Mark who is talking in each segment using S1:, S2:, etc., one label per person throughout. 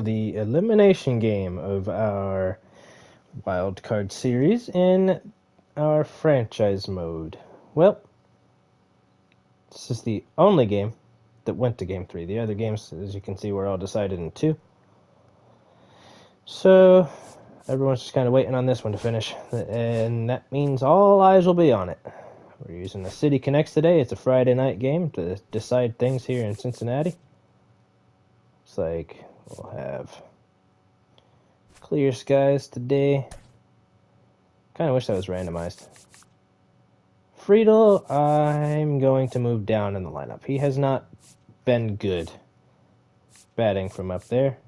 S1: The elimination game of our wild card series in our franchise mode. Well, this is the only game that went to game 3. The other games, as you can see, were all decided in 2. So everyone's just kind of waiting on this one to finish, and that means all eyes will be on it. We're using the City Connects today. It's a Friday night game to decide things here in Cincinnati. Looks like we'll have clear skies today. Kind of wish that was randomized. Friedel, I'm going to move down in the lineup. He has not been good batting from up there.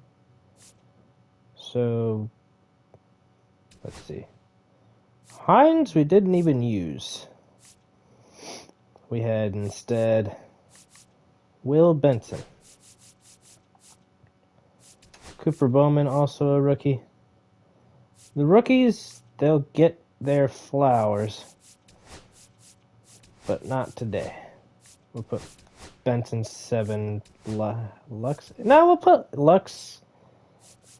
S1: So, let's see. Hines, we didn't even use. We had instead Will Benson. Cooper Bowman, also a rookie. The rookies, they'll get their flowers, but not today. We'll put Benson 7 Lux. No, we'll put Lux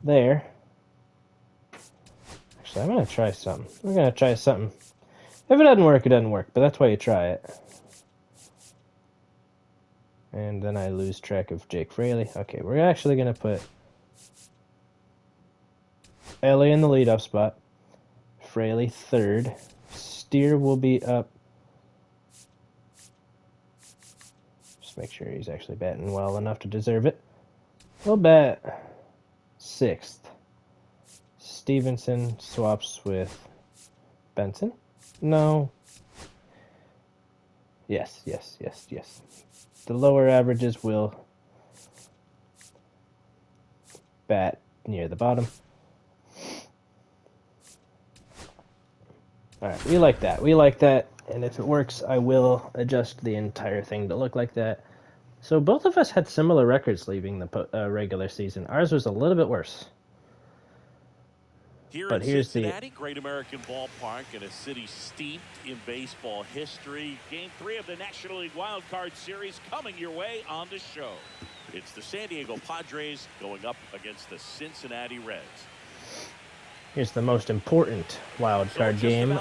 S1: there. Actually, I'm going to try something. We're going to try something. If it doesn't work, it doesn't work, but that's why you try it. And then I lose track of Jake Fraley. Okay, we're actually going to put Ellie in the leadoff spot. Fraley third. Steer will be up. Just make sure he's actually batting well enough to deserve it. We'll bat sixth. Stevenson swaps with Benson. No. Yes. The lower averages will bat near the bottom. Alright, we like that. And if it works, I will adjust the entire thing to look like that. So both of us had similar records leaving the regular season. Ours was a little bit worse.
S2: Here in Cincinnati, Great American Ballpark, in a city steeped in baseball history. Game 3 of the National League Wild Card Series coming your way on the show. It's the San Diego Padres going up against the Cincinnati Reds.
S1: Here's the most important wild card game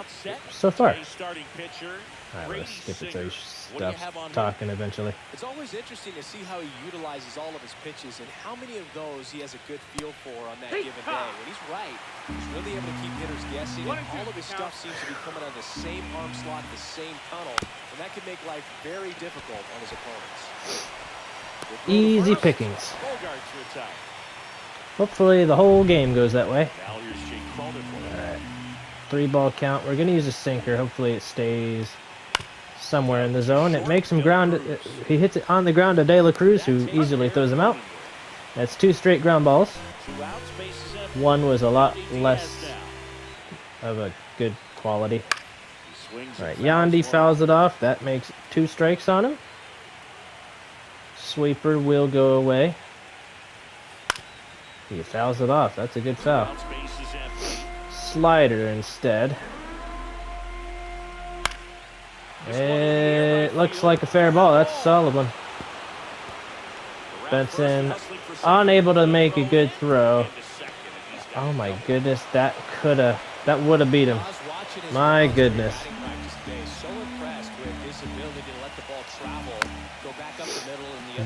S1: so far.
S2: Starting pitcher.
S1: Alright, let's skip it so he stops talking eventually.
S3: It's always interesting to see how he utilizes all of his pitches and how many of those he has a good feel for on that given day. When he's right, he's really able to keep hitters guessing, and all of his stuff seems to be coming out of the same arm slot, the same tunnel, and that can make life very difficult on his opponents.
S1: Easy pickings. Hopefully the whole game goes that way. Alright. 3-ball count. We're going to use a sinker. Hopefully it stays somewhere in the zone. It makes him ground. He hits it on the ground to De La Cruz, who easily throws him out. That's 2 straight ground balls. One was a lot less of a good quality. Alright, Yandy fouls it off. That makes 2 strikes on him. Sweeper will go away. He fouls it off. That's a good foul. Slider instead. It looks like a fair ball. That's a solid one. Benson unable to make a good throw. Oh my goodness, that would have beat him. My goodness.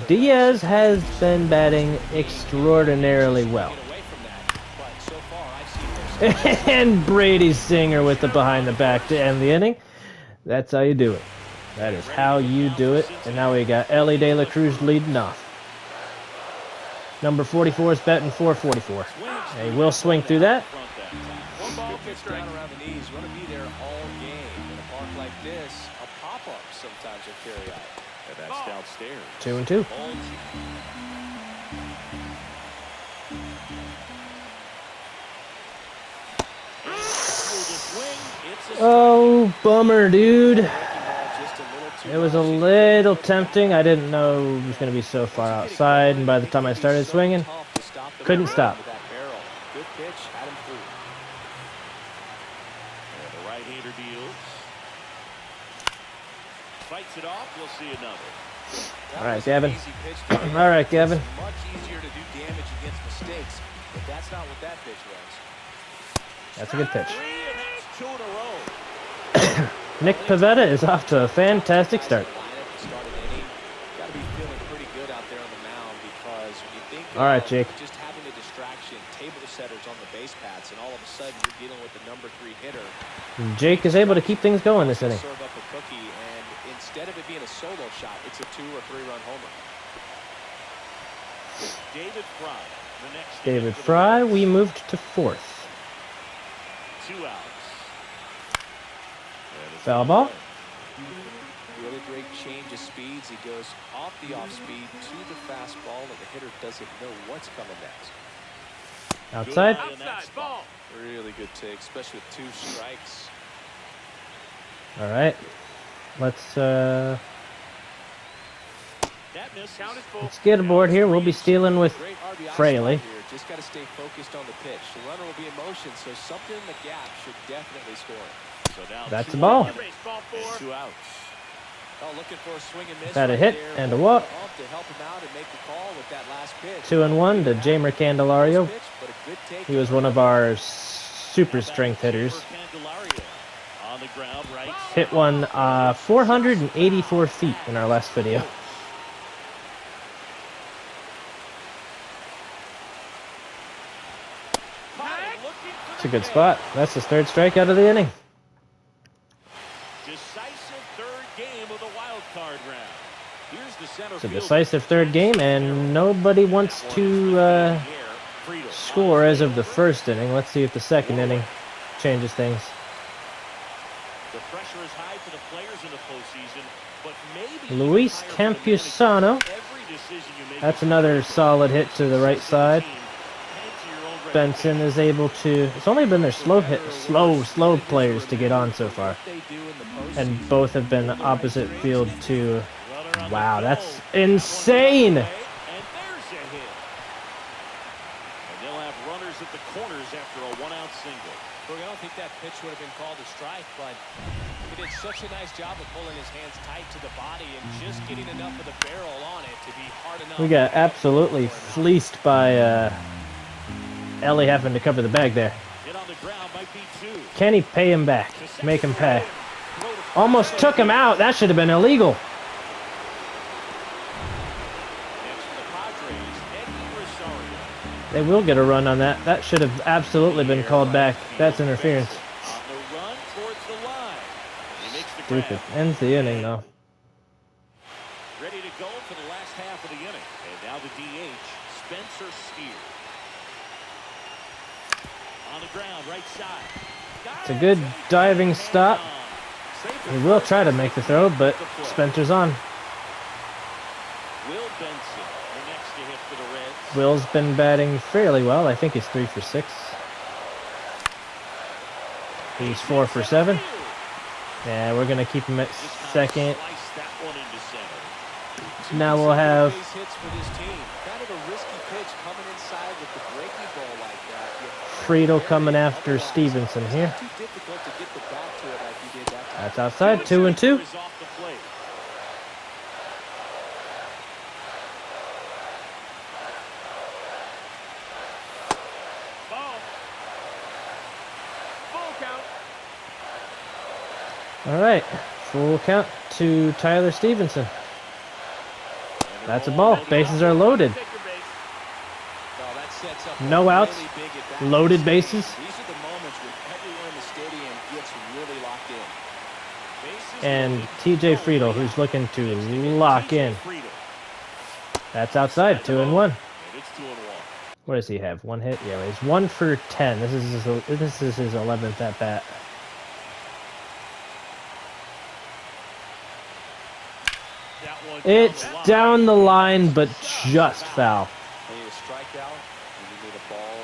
S1: Diaz has been batting extraordinarily well. And Brady Singer with the behind the back to end the inning. That's how you do it. That is how you do it. And now we got Ellie De La Cruz leading off. Number 44 is batting 444. And he will swing through that.
S3: One ball gets down around the knees. You want to be there all game. In a park like this, a pop-up sometimes will carry out.
S2: And that's downstairs.
S1: 2-2. Oh, bummer, dude. It was a little tempting. I didn't know it was going to be so far outside, and by the time I started swinging, couldn't stop.
S3: Good pitch, had him through.
S2: And the right-hander deals. Fights it off. We'll see another.
S3: That
S1: All right,
S3: was an
S1: Gavin.
S3: easy pitch to hit.
S1: All right, Gavin.
S3: It's much easier to do damage against mistakes, but that's not what that pitch was.
S1: That's a good pitch.
S2: 3, and that's 2 in a row.
S1: Nick Pivetta is off to a fantastic start.
S3: Got to be feeling pretty good out there on the mound because when you think
S1: All right,
S3: of
S1: Jake.
S3: just having a distraction, table setters on the base paths, and all of a sudden you're dealing with the number 3 hitter.
S1: Jake is able to keep things going this inning.
S3: Serve up a cookie, and instead of it being a solo shot, it's a 2 or 3 run homer.
S2: David Fry, the next.
S1: David Fry, we moved to 4th.
S2: 2 outs.
S1: Foul ball.
S3: Really great change of speeds. He goes off the off speed to the fastball, and the hitter doesn't know what's coming next.
S1: Outside.
S2: Outside ball.
S3: Really good take, especially with 2 strikes.
S1: All right. Let's get aboard here. We'll be stealing with
S3: Great RBI
S1: Fraley.
S3: spot here. Just got to stay focused on the pitch. The runner will be in motion, so something in the gap should definitely score.
S2: So now
S1: That's the ball.
S2: 2 outs.
S3: Oh, looking for a swing and miss.
S1: Had a
S3: right
S1: hit
S3: there.
S1: and a walk.
S3: To help him out and make the call with that last pitch.
S1: 2-1 to Jamer Candelario.
S3: Pitch, but a good take.
S1: He was one of our super strength hitters.
S2: On the ground, right.
S1: Hit one 484 feet in our last video. It's a good spot. That's his 3rd strikeout of the inning.
S2: Decisive 3rd game of the wild card round. Here's the center
S1: It's a
S2: field.
S1: decisive 3rd game, and nobody wants to score as of the 1st inning. Let's see if the 2nd inning changes things.
S2: The pressure is high for the players in the postseason, but maybe
S1: Luis Campusano. That's another solid hit to the right side. Benson is able to. It's only been their slow players to get on so far, and both have been opposite field to. Wow, that's insane!
S2: And there's a hit. And they'll have runners at the corners after a 1-out single.
S3: Look, I don't think that pitch would have been called a strike, but he did such a nice job of pulling his hands tight to the body and just getting enough of the barrel on it to be hard enough.
S1: We got absolutely fleeced by Ellie having to cover the bag there.
S2: Hit on the ground might be 2.
S1: Can he pay him back? Make him pay. Almost took him out. That should have been illegal.
S2: Next for the Padres, Eddie Rosario.
S1: They will get a run on that. That should have absolutely been called back. That's interference.
S2: On the run towards the line. He makes the
S1: Stupid.
S2: grab.
S1: Ends the inning, though.
S2: Ready to go for the last half of the inning. And now the DH, Spencer Steer. On the ground, right side.
S1: It's a good diving stop. He will try to make the throw, but Spencer's on.
S2: Will Benson, the next to hit for the Reds.
S1: Will's been batting fairly well. I think he's 3 for 6. He's 4 for 7. Yeah, we're going to keep him at 2nd.
S2: Slice that one into center.
S1: Now we'll have
S3: Base hits for this team. Kind of a risky pitch coming inside with the breaking ball like that.
S1: Friedel coming after Stevenson here.
S3: Too difficult to get the bat to it like he did that time.
S1: That's outside. 2-2.
S2: Is off the plate. Ball. Full count.
S1: All right. Full count to Tyler Stevenson. That's a ball. Bases are loaded.
S3: Well, that sets up
S1: No outs.
S3: really big at bat.
S1: Loaded bases.
S3: These are the moments when everyone in the stadium gets really locked in.
S1: And TJ Friedel, who's looking to lock in. That's outside. 2-1.
S2: It's 2-1.
S1: What does he have? 1 hit? Yeah, he's 1 for 10. This is his 11th at bat. It's down the line, but just foul.
S3: You need a strikeout, you need a ball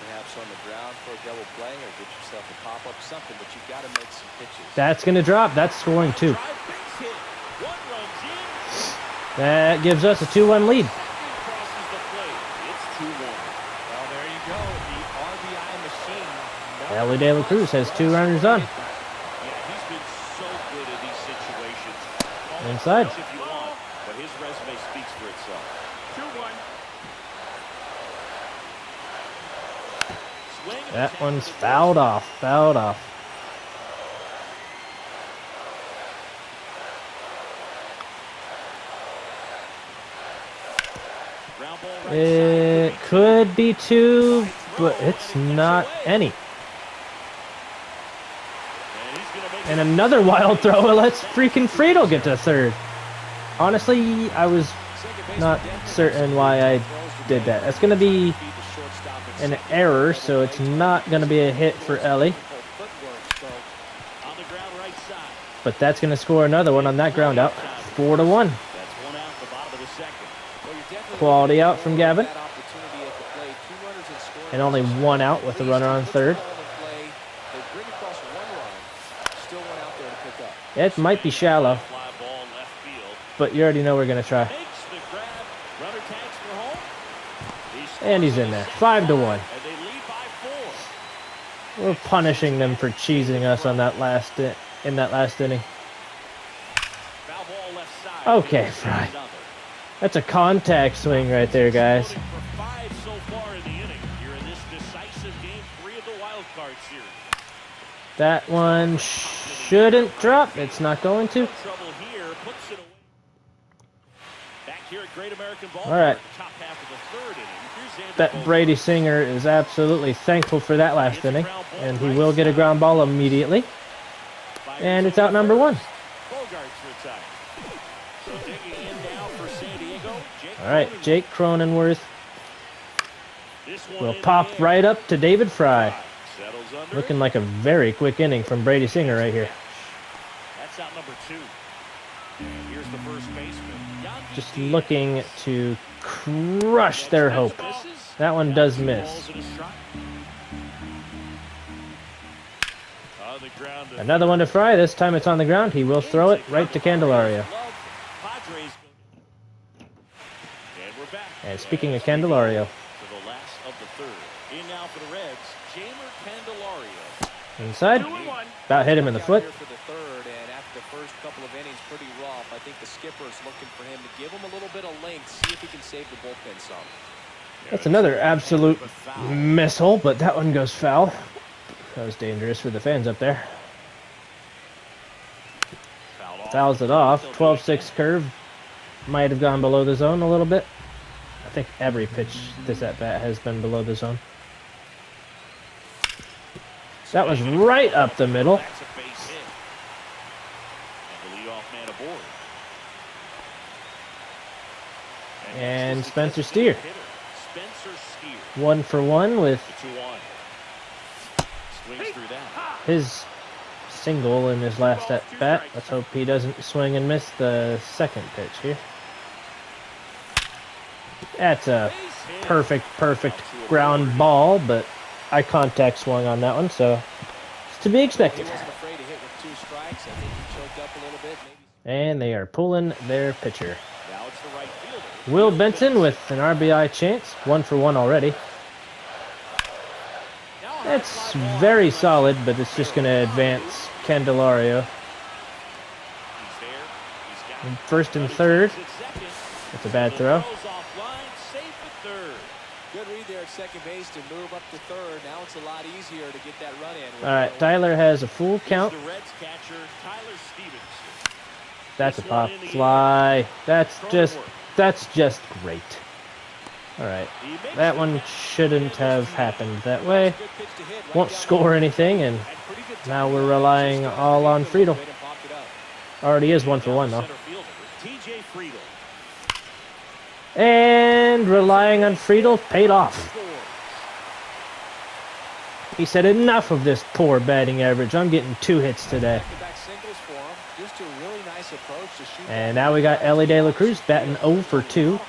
S3: perhaps on the ground for a double play, or get yourself a pop-up, something, but you've got to make some pitches.
S1: That's going to drop. That's scoring 2. That gives us a 2-1 lead.
S2: It's 2-1.
S3: Well, there you go, the RBI machine.
S1: Ellie De La Cruz has 2 runners on.
S2: Yeah, he's been so good in these situations.
S1: Inside.
S2: If you want, but his
S1: That one's fouled off. Fouled off. It could be 2, but it's not any. And another wild throw. Let's freaking Friedel get to third. Honestly, I was not certain why I did that. That's going to be an error, so it's not going to be a hit for Ellie. But that's going to score another one on that ground out. 4-1. Quality out from Gavin. And only 1 out with the runner on third. It might be shallow, but you already know we're going to try. And he's in there. 5-1. We're punishing them for cheesing us on that last inning. Okay, Fry. That's a contact swing right there, guys. That one shouldn't drop. It's not going to. All right. Bet Brady Singer is absolutely thankful for that last inning, and he will get a ground ball immediately. And it's out number 1. All right, Jake Cronenworth will pop right up to David Fry. Looking like a very quick inning from Brady Singer right here.
S2: That's out number 2. And here's the first baseman.
S1: Just looking to crush their hope. That one does miss. Another one to Fry. This time it's on the ground. He will throw it right to Candelario. And speaking of Candelario, inside, about hit him in the foot.
S3: And after the first couple of innings, pretty rough. I think the skipper is looking for him to give him a little bit of length, see if he can save the bullpen some.
S1: That's another absolute missile, but that one goes foul. That was dangerous for the fans up there. Fouls it off. 12-6 curve. Might have gone below the zone a little bit. I think every pitch this at-bat has been below the zone. That was right up the middle. And Spencer Steer. 1 for 1 with his single in his last at-bat. Let's hope he doesn't swing and miss the second pitch here. That's a perfect ground ball, but eye contact swung on that one, so it's to be expected. And they are pulling their pitcher. Will Benson with an RBI chance, 1 for 1 already. That's very solid, but it's just going to advance Candelario. And first and third. That's a bad throw.
S3: Good read there at second base to move up to third. Now it's a lot easier to get that run in.
S1: All right, Tyler has a full count. That's a pop fly. That's just great. All right, that one shouldn't have happened that way. Won't score anything, and now we're relying all on Friedel. Already is 1 for 1 though. And relying on Friedel paid off. He said, enough of this poor batting average. I'm getting 2 hits today. And now we got Ellie De La Cruz batting 0 for 2.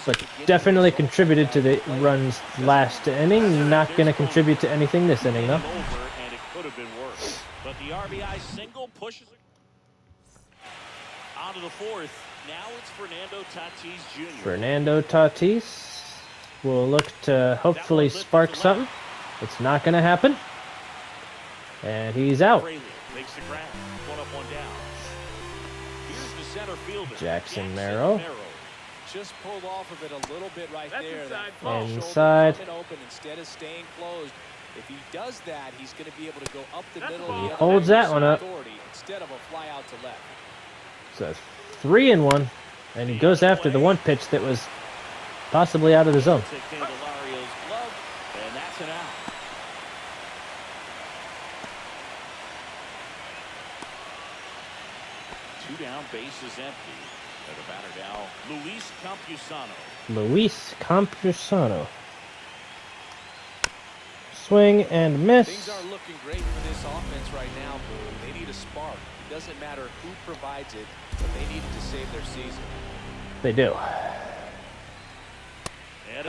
S1: But definitely contributed to the runs last inning. Not going to contribute to anything this inning, though.
S2: But the RBI single pushes onto the fourth. Now it's Fernando Tatis Jr.
S1: Fernando Tatis will look to hopefully spark something. It's not going to happen. And he's out.
S2: Makes the grab. 1 up, 1 down. Here's the center fielder,
S1: Jackson Merrill.
S3: Just pulled off of it a little bit right there.
S1: Inside.
S3: open instead of staying closed. If he does that, he's going to be able to go up the middle.
S1: He holds that one up.
S3: Instead of a fly out to left.
S1: So it's 3-1, and he goes after the one pitch that was possibly out of the zone.
S2: Candelario's glove, and that's an out. Two down, bases empty. And the batter now, Luis Campusano.
S1: Luis Campusano. Swing and miss.
S3: Things aren't looking great for this offense right now, Boone. They need a spark. It doesn't matter who provides it, but they need it to save their season.
S1: They do.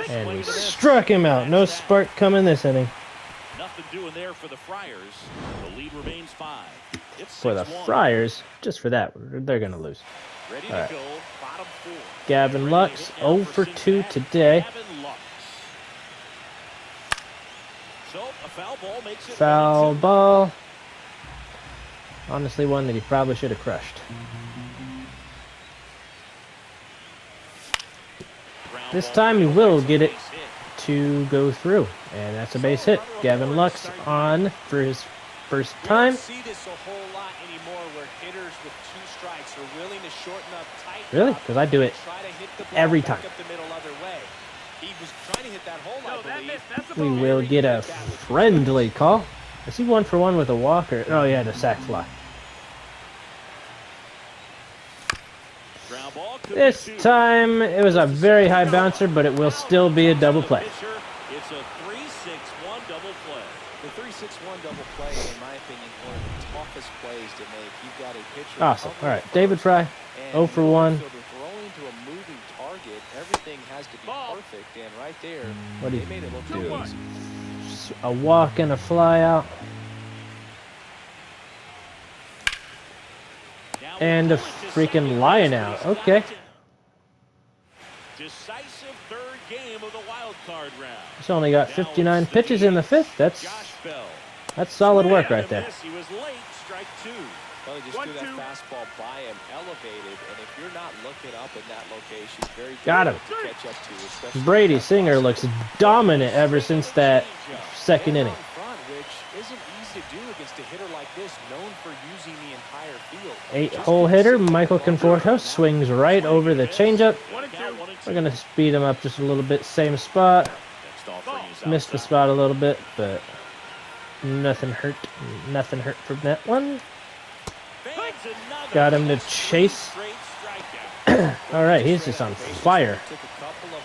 S2: And
S1: we struck him out. No spark coming this inning.
S2: Nothing doing there for the Friars. The lead remains 5. It's
S1: For the
S2: 6-1.
S1: Friars, just for that, they're going to lose.
S2: Ready
S1: All right.
S2: to go, bottom 4.
S1: Gavin Lux, 0 for 2 today.
S2: Gavin Lux. So a foul ball makes it
S1: Foul
S2: 1-2.
S1: ball. Honestly, one that he probably should have crushed. This time he will get it to go through, and that's a base hit. Gavin Lux on for his first time.
S3: You don't see this a whole lot anymore where hitters with 2 strikes are willing to shorten up tight.
S1: Really? Because I do it
S3: Try to hit the ball
S1: every
S3: back
S1: time.
S3: up the middle other way. He was trying to hit that hole, I believe.
S1: We will get a friendly call. Is he 1 for 1 with a walker? Oh, yeah, the sac fly.
S2: Ground ball could
S1: This
S2: be 2.
S1: time it was a very high bouncer, but it will still be a double play.
S2: It's a 3-6-1 double play.
S3: The 3-6-1 double play, in my opinion, one of the toughest plays to make. You've got a pitcher.
S1: Awesome. All right,
S3: covering
S1: David
S3: first,
S1: Fry,
S3: and
S1: 0 for 1.
S3: So they're throwing to a moving target. Everything has to be perfect, and right there,
S1: What do
S3: they
S1: you
S3: made it look
S1: do?
S3: too easy.
S1: A walk and a fly out.
S2: Now
S1: And a
S2: we're going to
S1: freaking
S2: second
S1: lion
S2: base
S1: out.
S2: for
S1: Okay.
S2: Stockton. Decisive third game of the wild card round.
S1: He's only got 59 pitches in the 5th.
S2: Josh Bell.
S1: That's solid work right
S2: And a
S1: there.
S2: miss. He was late. Strike 2.
S3: Well, he just threw that fastball by him, elevated, and if you're not looking up in that location, it's very
S1: Got him.
S3: difficult to catch up to, especially
S1: Brady
S3: with that
S1: Singer
S3: fastball.
S1: looks dominant ever since that second
S3: And
S1: inning.
S3: on front, which isn't easy to do against a hitter like this, known for using the entire field.
S1: 8-hole hitter Michael Conforto swings right over the changeup. We're going to speed him up just a little bit. Same spot.
S2: Next offering is
S1: Missed the
S2: outside.
S1: spot a little bit, but nothing hurt. Nothing hurt from that one.
S2: Fans another
S1: Got him to
S2: straight
S1: chase.
S2: strikeout.
S1: All right, he's just on fire.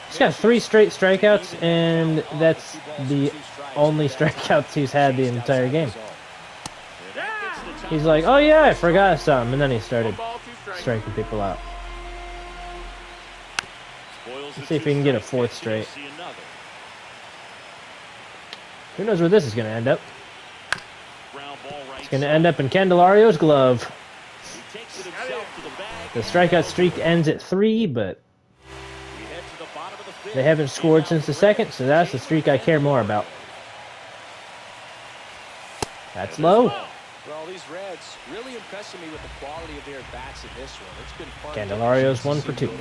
S1: He's got 3 straight strikeouts, and that's the only strikeouts he's had the entire game. He's like, oh yeah, I forgot something, and then he started striking people out. Let's see if he can get a 4th straight. Who knows where this is going to end up? It's going to end up in Candelario's glove. The strikeout streak ends at 3, but they haven't scored since the 2nd, so that's the streak I care more about. That's low.
S3: Well, these Reds really impressing me with the quality of their bats in this one. It's been fun.
S1: Candelario's 1 for 2.
S3: It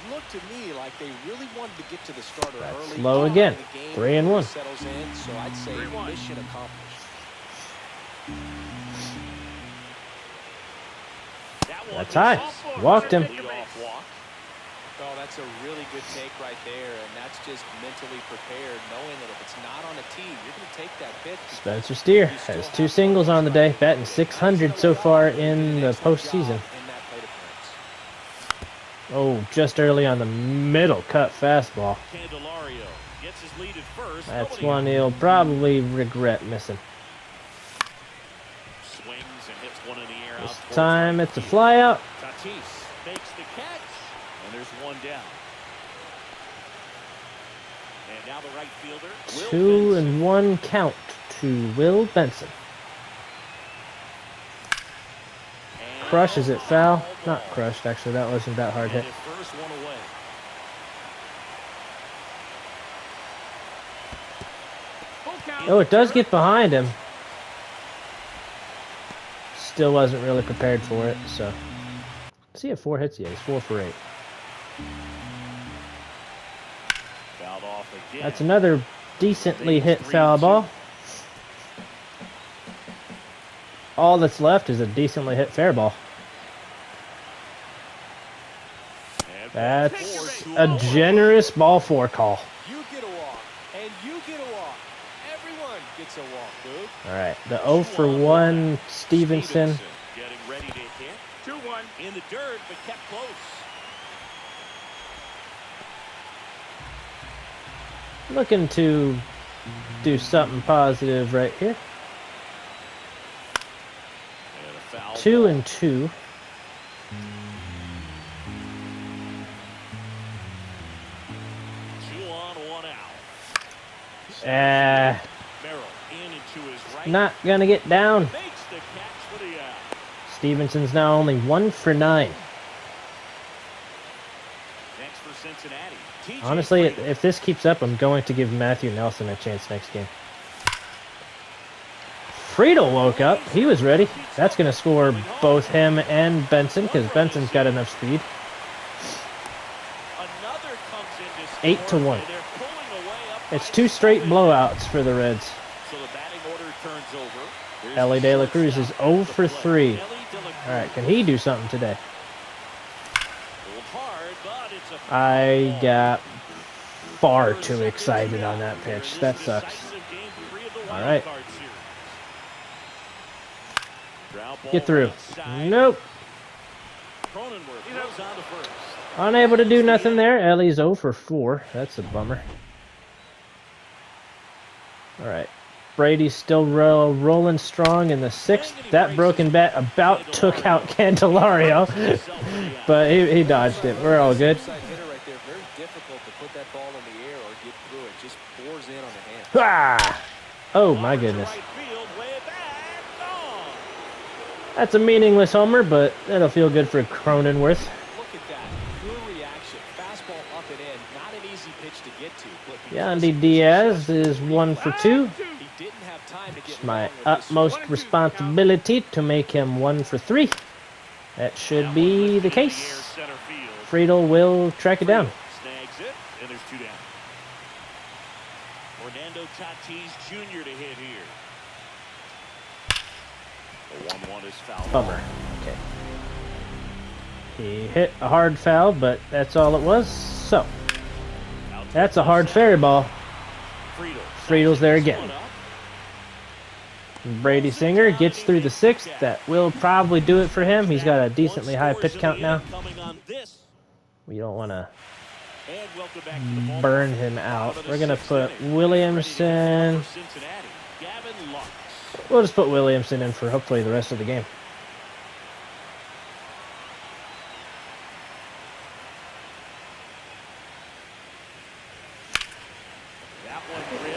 S3: looked to me like they really wanted to get to the starter
S1: That's
S3: early.
S1: low again.
S3: The game
S1: 3-1.
S3: settles in, so I'd say mission accomplished.
S1: That's high. Walked him.
S3: Oh, that's a really good take right there, and that's just mentally prepared, knowing that if it's not on a tee, you're going to take that pitch.
S1: Spencer Steer has 2 singles on the day, batting .600 so far in the postseason. Oh, just early on the middle cut fastball.
S2: Candelario gets his lead at first.
S1: That's one he'll probably regret missing.
S2: Swings and hits one in the air.
S1: This time it's a fly out.
S2: Tatis makes the catch, and there's one down. And now the right fielder, Will
S1: 2-1 count to Will Benson. Crushes it foul. Not crushed, actually. That wasn't that hard hit.
S2: First one away.
S1: Oh, it does get behind him. Still wasn't really prepared for it, so. Does he have 4 hits? Yeah, he's 4 for 8.
S2: Fouled off again.
S1: That's another decently hit foul ball. All that's left is a decently hit fair ball. That's a generous ball 4 call.
S3: You get a walk, and you get a walk. Everyone gets a walk, dude.
S1: All right, the 0 for 1 Stevenson.
S2: Getting ready to hit. 2-1 in the dirt, but kept close.
S1: Looking to do something positive right here. 2 and 2. Not gonna get down. Stevenson's now only 1 for 9.
S2: Next for Cincinnati.
S1: Honestly, if this keeps up, I'm going to give Matthew Nelson a chance next game. Friedel woke up. He was ready. That's going to score both him and Benson because Benson's got enough speed. 8-1. It's 2 straight blowouts for the Reds. Ellie De La Cruz is 0 for 3. All right, can he do something today? I got far too excited on that pitch. That sucks. All right. Get through. Nope. Unable to do nothing there. Ellie's 0 for 4. That's a bummer. All right. Brady's still rolling strong in the 6th. That broken bat about took out Candelario, but he dodged it. We're all good. Ah! Oh my goodness. That's a meaningless homer, but that'll feel good for Cronenworth.
S3: Look at that. Good reaction. Fastball up and in. Not an easy pitch to get to.
S1: Yandy Diaz is 1 for 2. It's my utmost responsibility to make him 1 for 3. That should be the case. Friedel will track it down.
S2: Snags it, and there's 2 down. Fernando Tatis Jr. to hit here. The 1-1 is foul.
S1: Bummer. Okay. He hit a hard foul, but that's all it was. So, that's a hard fairy ball. Friedel's there again. Brady Singer gets through the 6th. That will probably do it for him. He's got a decently high pitch count now. We don't want to burn him out. We're going to put Williamson. We'll just put Williamson in for hopefully the rest of the game.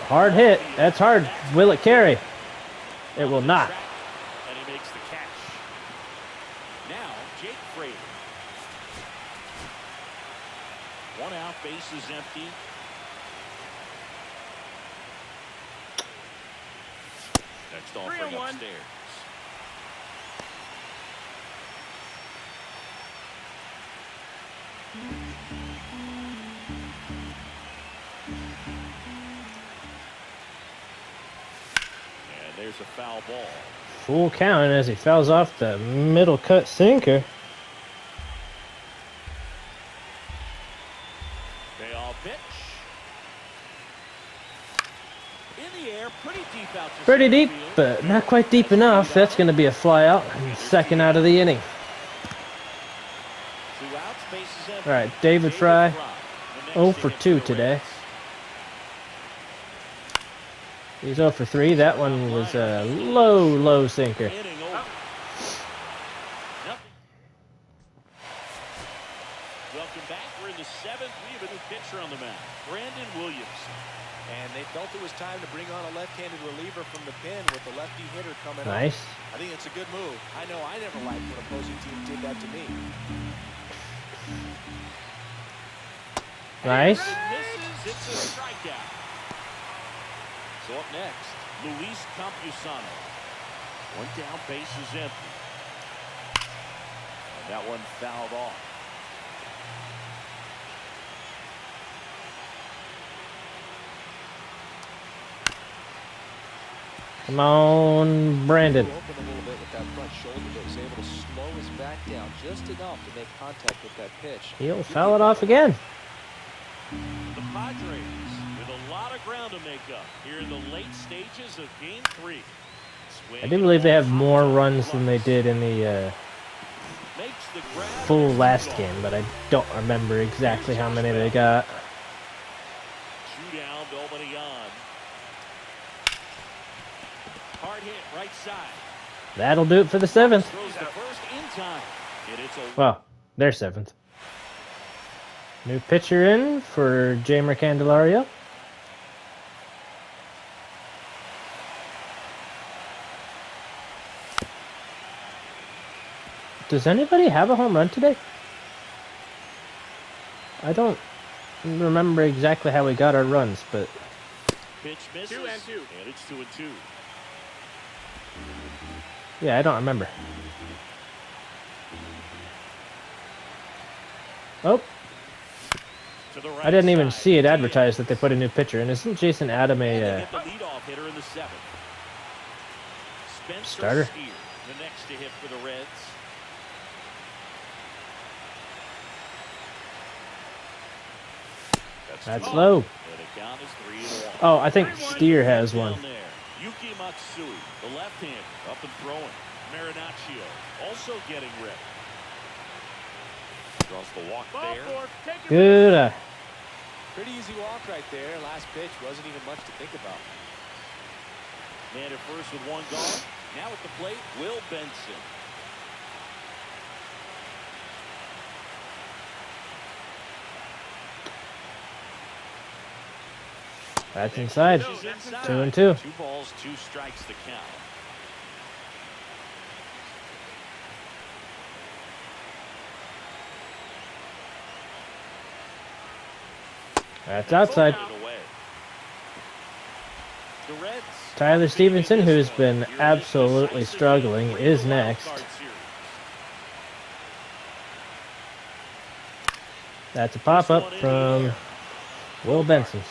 S1: Hard hit. That's hard. Will it carry? It will not.
S2: And he makes the catch. Now, Jake Frazier. 1 out, base is empty. Next offering upstairs. There's a foul ball.
S1: Full count as he fouls off the middle cut sinker.
S2: Payoff pitch. In the air, pretty deep out.
S1: Pretty deep, but not quite deep enough. That's going to be a fly out. 2nd out of the inning.
S2: 2 outs, bases empty.
S1: All right, David Fry, 0 for 2 today. He's 0 for 3. That one was a low sinker.
S2: Welcome back. We're in the 7th. We have a new pitcher on the mound, Brandon Williamson.
S3: And they felt it was time to bring on a left-handed reliever from the pen with the lefty hitter coming up.
S1: Nice.
S3: I think it's a good move. I know I never liked when opposing team did that to me.
S1: Nice.
S2: It's a strikeout. So up next, Luis Campusano. 1 down, base is empty. And that one fouled off.
S1: Come on, Brandon.
S3: Open a little bit with that front shoulder, but was able to slow his back down just enough to make contact with that pitch.
S1: He'll foul it off again.
S2: The Padres with a lot of ground to make up here in the late stages of Game 3.
S1: I do believe they have more runs than they did in the full last game, but I don't remember exactly how many they got.
S2: Two down, nobody on. Hard hit, right side.
S1: That'll do it for the 7th.
S2: Throws the first in time.
S1: Well, they're 7th. New pitcher in for Jamer Candelario. Does anybody have a home run today? I don't remember exactly how we got our runs, but
S2: pitch misses. 2-2. And it's 2-2.
S1: Yeah, I don't remember. Oh. I didn't even see it advertised that they put a new pitcher in. Isn't Jason Adam a starter?
S2: The next to hit for the Reds.
S1: That's low. Oh, I think Steer has one.
S2: Yuki Matsui, the left hand, up and throwing. Marinaccio also getting ready. Draws the walk there.
S1: Good.
S3: Pretty easy walk right there. Last pitch wasn't even much to think about.
S2: Man at first with one gone. Now at the plate, Will Benson.
S1: That's inside. 2-2.
S2: 2 balls, 2 strikes to count.
S1: That's outside. Tyler Stevenson, who's been absolutely struggling, is next. That's a pop-up from Will Benson.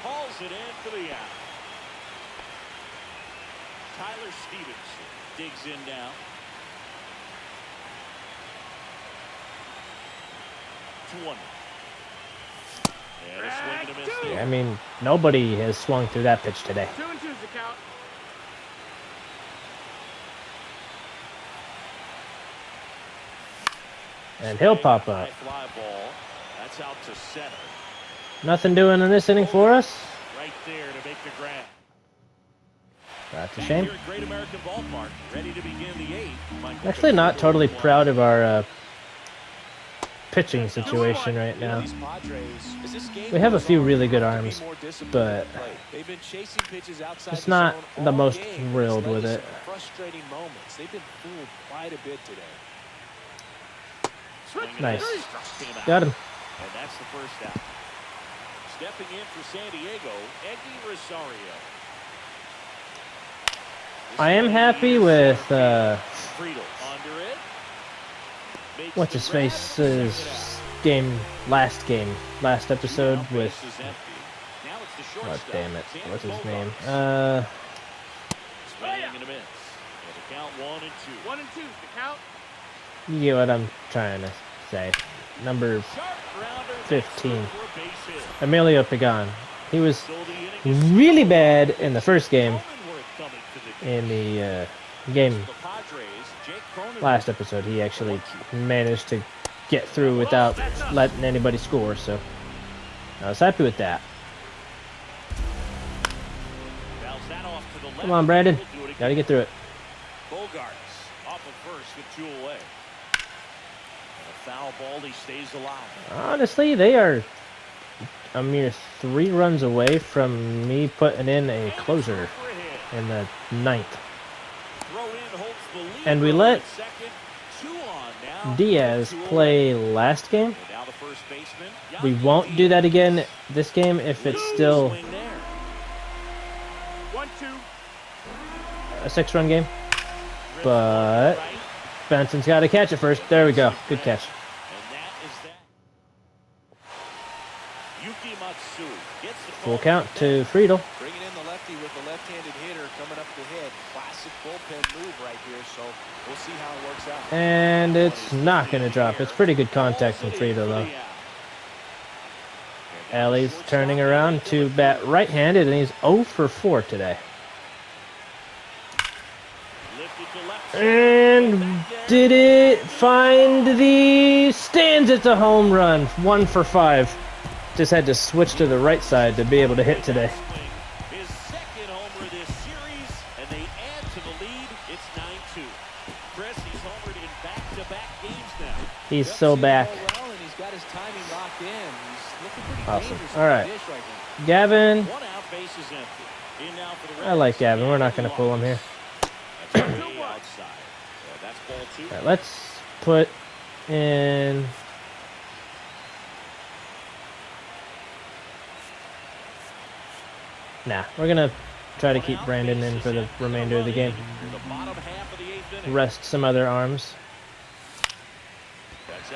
S2: Hauls it in for the out. Tyler Stevenson digs in now. 2-1. And a swing and a miss there.
S1: I mean, nobody has swung through that pitch today.
S4: 2-2 is the count.
S1: And he'll pop up.
S2: Fly ball. That's out to center.
S1: Nothing doing in this inning for us.
S2: Right there to make the grab.
S1: That's a shame.
S2: Here at Great American Ballpark, ready to begin the 8th.
S1: Actually, not totally proud of our pitching situation right now. We have a few really good arms, but just not the most thrilled with it.
S3: Frustrating moments. They've been fooled quite a bit today.
S1: Nice. Got him.
S2: And that's the first out. Stepping in for San Diego, Eddie Rosario.
S1: I am happy with what's his face's last episode with what, damn it, what's his name?
S2: Swing and a miss. And the count 1-2.
S4: 1-2 is the count.
S1: You get what I'm trying to say. Number 15, Emilio Pagan. He was really bad in the first game. In the game last episode, he actually managed to get through without letting anybody score, so I was happy with that. Come on, Brandon. Gotta get through it.
S2: Bogarts off of first with 2 away. And a foul ball, he stays alive.
S1: Honestly, they are a mere 3 runs away from me putting in a closer in the 9th. And we let Diaz play last game. We won't do that again this game if it's still a 6-run game. But Benson's got to catch it first. There we go. Good catch.
S2: Matsui gets the
S1: Full
S2: call
S1: count
S2: from
S1: to
S2: Ben.
S1: Friedel.
S3: Bringing in the lefty with the left-handed hitter coming up the hit. Classic bullpen move right here, so we'll see how it works out.
S1: And it's not going to drop. It's pretty good contact from Friedel, though. Ellie's turning around to bat right-handed, and he's 0 for 4 today. And did it find the stands? It's a home run. 1 for 5. Just had to switch to the right side to be able to hit today.
S2: His second homer this series, and they add to the lead. It's 9-2. Chris, he's homered in back-to-back games now.
S1: He's so back.
S3: Well, and he's got his timing locked in. He's looking pretty
S1: Awesome.
S3: dangerous
S1: All right.
S3: on the dish right now.
S1: Gavin.
S2: 1 out, base is empty. In now for the Reds.
S1: I like Gavin. We're not going to pull him here.
S2: That's way outside. That's ball 2.
S1: All right, let's put in... Nah, we're going to try to keep Brandon in for the remainder of the game.
S2: The bottom half of the 8th inning.
S1: Rest some other arms.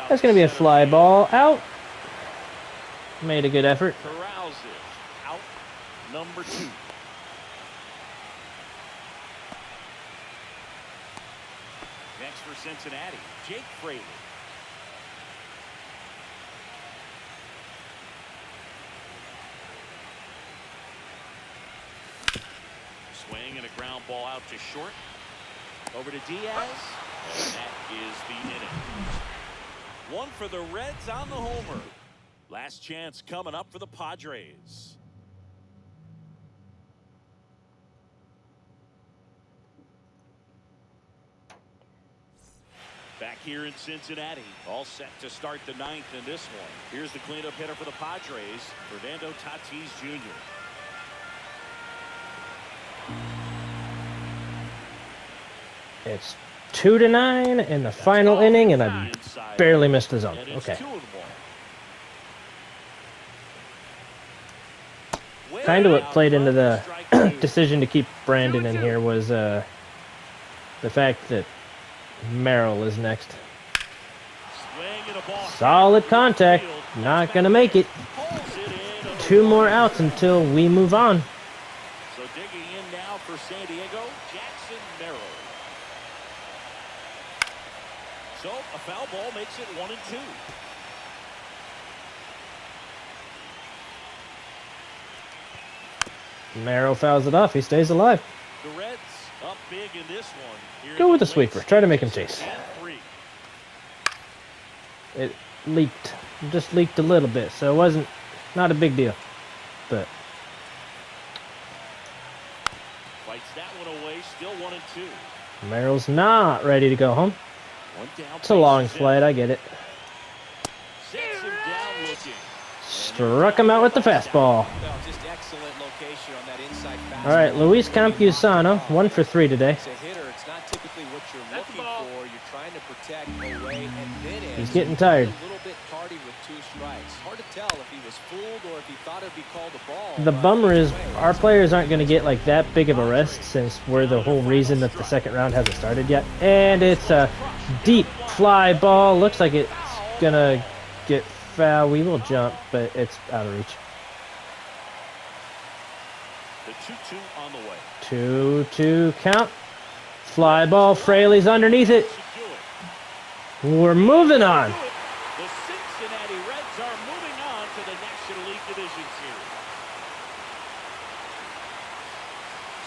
S1: That's going to be a fly ball. Out. Made a good effort.
S2: Corrals it. Out number 2. Next for Cincinnati, Jake Fraley. Swing and a ground ball out to short. Over to Diaz. And that is the inning. 1 for the Reds on the homer. Last chance coming up for the Padres. Back here in Cincinnati, all set to start the 9th in this one. Here's the cleanup hitter for the Padres, Fernando Tatis Jr.
S1: It's 2-9 in the final inning, and I barely missed the zone. Okay. Kind of what played into the decision to keep Brandon in here was the fact that Merrill is next. Solid contact. Not going to make it. 2 more outs until we move on.
S2: So digging in now for San Diego, Jackson Merrill. So a foul ball makes it 1-2.
S1: Merrill fouls it off. He stays alive.
S2: The Reds up big in this one.
S1: Go with the sweeper. Try to make him chase. It leaked. It just leaked a little bit, so it wasn't not a big deal. But
S2: fights that one away. Still 1-2.
S1: Merrill's not ready to go home. It's a long flight. I get it.
S2: Sets him down looking.
S1: Struck him out with the fastball.
S3: Just excellent location on that inside fastball.
S1: All right, Luis Campusano, 1 for 3 today.
S3: As a hitter, it's not typically what you're looking for. You're trying to protect away and then in.
S1: He's getting tired.
S3: A little bit tardy with 2 strikes. Hard to tell if he was fooled or if he thought it'd be called a ball.
S1: The bummer is our players aren't going to get like that big of a rest since we're the whole reason that the second round hasn't started yet. And it's a deep fly ball. Looks like it's going to get foul. We will jump, but it's out of reach.
S2: The 2-2 on the way.
S1: 2-2 count. Fly ball. Fraley's underneath it. We're moving on.
S2: The Cincinnati Reds are moving on to the National League Division Series.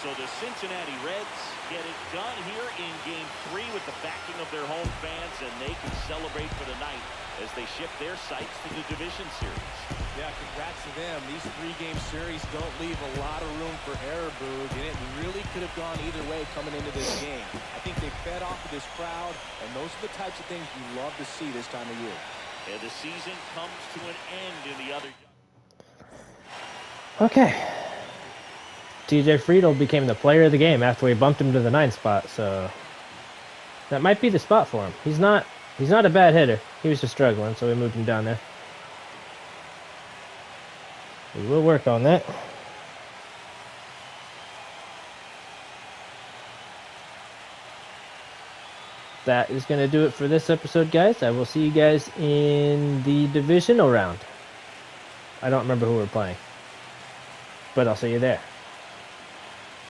S2: So the Cincinnati Reds get it done here in Game 3 with the backing of their home fans, and they can celebrate for the night as they shift their sights to the division series.
S3: Yeah, congrats to them. These 3-game series don't leave a lot of room for error, Boog, and it really could have gone either way coming into this game. I think they fed off of this crowd, and those are the types of things you love to see this time of year.
S2: And the season comes to an end in the other.
S1: Okay. TJ Friedel became the player of the game after we bumped him to the 9th spot, so that might be the spot for him. He's not a bad hitter. He was just struggling, so we moved him down there. We will work on that. That is going to do it for this episode, guys. I will see you guys in the divisional round. I don't remember who we're playing. But I'll see you there.